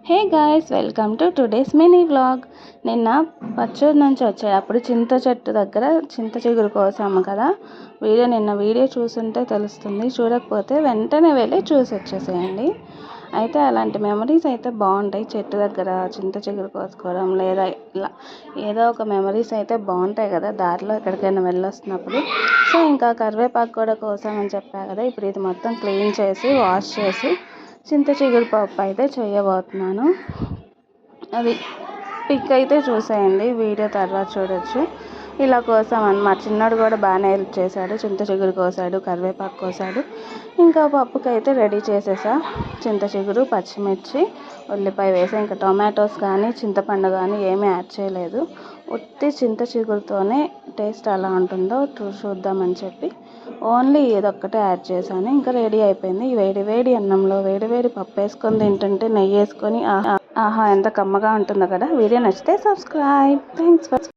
Hey guys, welcome to today's mini vlog. నిన్న పచ్చూరు నుంచి వచ్చేటప్పుడు చింత చెట్టు దగ్గర చింత చిగురు కోసాము కదా. నిన్న వీడియో చూసుంటే తెలుస్తుంది, చూడకపోతే వెంటనే వెళ్ళి చూసి వచ్చేసేయండి. అయితే అలాంటి మెమరీస్ అయితే బాగుంటాయి. చెట్టు దగ్గర చింత చిగురు కోసుకోవడం లేదా ఇలా ఏదో ఒక మెమరీస్ అయితే బాగుంటాయి కదా, దారిలో ఎక్కడికైనా వెళ్ళొస్తున్నప్పుడు. సో ఇంకా కరివేపాకు కూడా కోసామని చెప్పా కదా. ఇప్పుడు ఇది మొత్తం క్లీన్ చేసి వాష్ చేసి చింత చిగురు పప్పు అయితే చేయబోతున్నాను. అది పిక్ అయితే చూసేయండి, వీడియో తర్వాత చూడొచ్చు. ఇలా కోసామని మా చిన్నోడు కూడా బాగానే హెల్ప్ చేశాడు. చింత చిగురు కోసాడు, కరివేపాకు కోసాడు. ఇంకా పప్పుకి అయితే రెడీ చేసేసా. చింత చిగురు, పచ్చిమిర్చి, ఉల్లిపాయ వేసి, ఇంకా టొమాటోస్ కానీ చింతపండు కానీ ఏమీ యాడ్ చేయలేదు. ఉత్తి చింత చిగురుతోనే టేస్ట్ ఎలా ఉంటుందో చూద్దామని చెప్పి ఓన్లీ ఇదొక్కటే యాడ్ చేశాను. ఇంకా రెడీ అయిపోయింది. వేడి వేడి అన్నంలో వేడి వేడి పప్పు వేసుకొని తింటుంటే నెయ్యి వేసుకొని ఆహా ఎంత కమ్మగా ఉంటుందో కదా. వీడియో నచ్చితే సబ్స్క్రైబ్. Thanks for